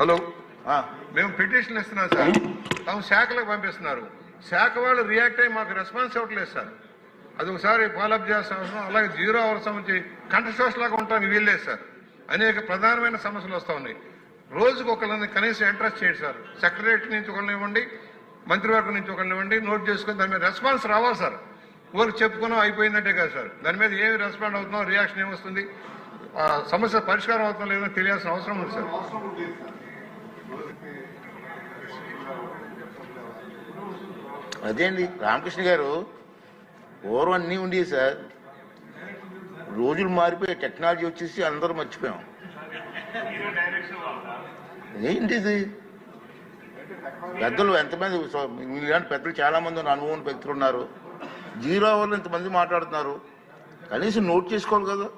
Hello, మేము petition ఇస్తున్నాం sir. తాము శాఖలకు పంపిస్తున్నారు. శాఖ వాళ్ళు రియాక్ట్ అయ్యి మాకు రెస్పాన్స్ ఇవ్వట్లేదు సార్. అది ఒకసారి ఫాలోఅప్ చేస్తాం. అలాగే 0 అవర్ సంబంధించి కంటెస్ట్ లాగా ఉంటానికి వీల్లేదు సార్. అనేక ప్రధానమైన సమస్యలు వస్తూ ఉన్నాయి. రోజుకు ఒకళ్ళని కనీసం ఇంట్రెస్ట్ చేయండి సార్. సెక్రటరీ నుంచి ఒకళ్ళని ఇవ్వండి, మంత్రివర్గం నుంచి ఒకళ్ళని ఇవ్వండి, నోట్ చేసుకుని దాని మీద రెస్పాన్స్ రావాలి సార్. ఊరికి చెప్పుకున్నాం అయిపోయిందంటే కాదు సార్. దాని మీద ఏమి రెస్పాండ్ అవుతున్నాం, రియాక్షన్ ఏమొస్తుంది, సమస్య పరిష్కారం అవుతుందో లేదో తెలియాల్సిన అవసరం ఉంది సార్. అదే అండి రామకృష్ణ గారు, పూర్వం అన్నీ ఉండేవి సార్. రోజులు మారిపోయి టెక్నాలజీ వచ్చేసి అందరూ మర్చిపోయాం. ఏంటిది? పెద్దలు ఎంతమంది, ఇలాంటి పెద్దలు చాలా మంది అనుభవం వ్యక్తులు ఉన్నారు. 0 అవర్లు ఇంతమంది మాట్లాడుతున్నారు. కనీసం నోట్ చేసుకోవాలి కదా.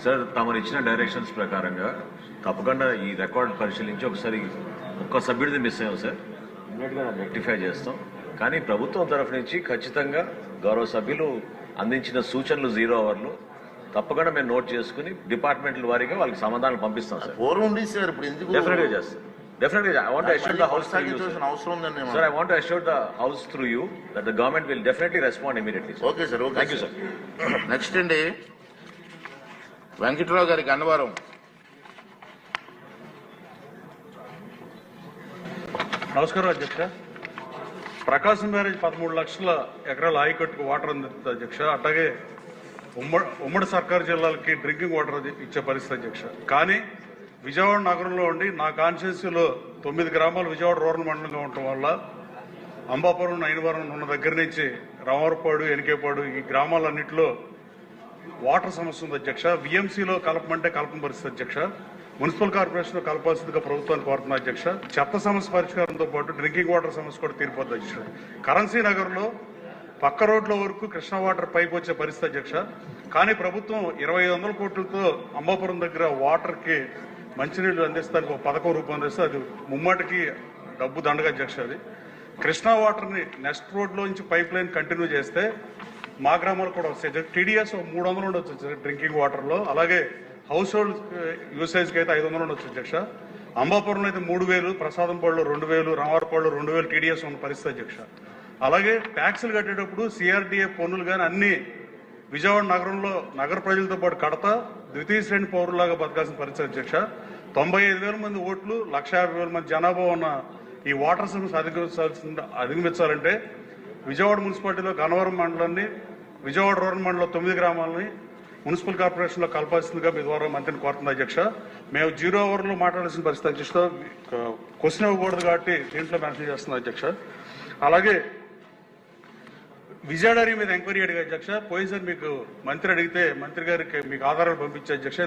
సార్ తమరు ఇచ్చిన డైరెక్షన్స్ ప్రకారంగా తప్పకుండా ఈ రికార్డ్ పరిశీలించి ఒకసారి ఒక్క సభ్యుడిది మిస్ అయ్యాం సార్, ఇమ్మీడియట్గా రెక్టిఫై చేస్తాం. కానీ ప్రభుత్వం తరఫు నుంచి ఖచ్చితంగా గౌరవ సభ్యులు అందించిన సూచనలు 0 అవర్లు తప్పకుండా మేము నోట్ చేసుకుని డిపార్ట్మెంట్ల వారీగా వాళ్ళకి సమాధానం పంపిస్తాం సార్. పూర్వం ఉంది సార్, ఇప్పుడు ఎందుకు? డెఫినెట్గా చేస్తాం. Definitely, I want to assure the House through you, sir. Sir, I want to assure the House through you that the government will definitely respond immediately, sir. Okay, sir. Okay, thank you, sir. Next అండి వెంకట్రావు గారికి అన్నవరం. నమస్కారం అధ్యక్ష. ప్రకాశం barrage 13 లక్షల ఎకరాల ఆయకట్టుకు water అందుతుంది అధ్యక్ష. అట్లాగే ఉమ్మడి సర్కారు జిల్లాలకి డ్రింకింగ్ వాటర్ ఇచ్చే పరిస్థితి అధ్యక్ష. కానీ విజయవాడ నగరంలో ఉండి నా కాన్స్టిట్యున్సీలో 9 గ్రామాలు విజయవాడ రూరల్ మండలంగా ఉండటం వల్ల అంబాపురం, నైనవరం ఉన్న దగ్గర నుంచి రామవరపాడు, ఎనికేపాడు ఈ గ్రామాలన్నింటిలో వాటర్ సమస్య ఉంది అధ్యక్ష. విఎంసీలో కలపమంటే కలపని పరిస్థితి అధ్యక్ష. మున్సిపల్ కార్పొరేషన్లో కలపాల్సిందిగా ప్రభుత్వాన్ని కోరుతున్నా అధ్యక్ష. చెత్త సమస్య పరిష్కారంతో పాటు డ్రింకింగ్ వాటర్ సమస్య కూడా తీరిపోద్ది అధ్యక్ష. కరెన్సీ నగర్లో పక్క రోడ్ల వరకు కృష్ణా వాటర్ పైకి వచ్చే పరిస్థితి అధ్యక్ష. కానీ ప్రభుత్వం 2500 కోట్లతో అంబాపురం దగ్గర వాటర్కి మంచినీళ్లు అందిస్తానికి ఒక పథకం రూపొందిస్తే అది ముమ్మాటికి డబ్బు దండగా అధ్యక్ష. అది కృష్ణా వాటర్ని నెక్స్ట్ రోడ్లో నుంచి పైప్ లైన్ కంటిన్యూ చేస్తే మా గ్రామాలు కూడా వస్తాయి. టీడీఎస్ 300 ఉండొచ్చు డ్రింకింగ్ వాటర్లో. అలాగే హౌస్ హోల్డ్ యూసేజ్కి అయితే 500 ఉండొచ్చు అధ్యక్ష. అంబాపురంలో అయితే 3000, ప్రసాదంపాడులో 2000, రామవరపాడులో 2000 టీడీఎస్ ఉన్న పరిస్థితి అధ్యక్ష. అలాగే ట్యాక్సులు కట్టేటప్పుడు సిఆర్డీఏ పన్నులు కానీ అన్ని విజయవాడ నగరంలో నగర ప్రజలతో పాటు కడతా ద్వితీయ శ్రేణి పౌరులాగా బతకాల్సిన పరిస్థితి అధ్యక్ష. 95,000 మంది ఓట్లు, 150,000 మంది జనాభా ఉన్న ఈ వాటర్ సమస్య అధిగమించాలంటే విజయవాడ మున్సిపాలిటీలో గన్నవరం మండలాన్ని, విజయవాడ రూరల్ మండలంలో 9 గ్రామాలని మున్సిపల్ కార్పొరేషన్లో కలపాల్సిందిగా మీ ద్వారా మంత్రిని కోరుతుంది అధ్యక్ష. మేము 0 అవర్లో మాట్లాడాల్సిన పరిస్థితి అధ్యక్ష. క్వశ్చన్ ఇవ్వకూడదు కాబట్టి దీంట్లో మెన్షన్ చేస్తుంది అధ్యక్ష. అలాగే విజయ డైరీ మీద ఎంక్వైరీ అడిగా అధ్యక్ష. పోయినసారి మీకు మంత్రి అడిగితే మంత్రి గారికి మీకు ఆధారాలు పంపించే అధ్యక్ష.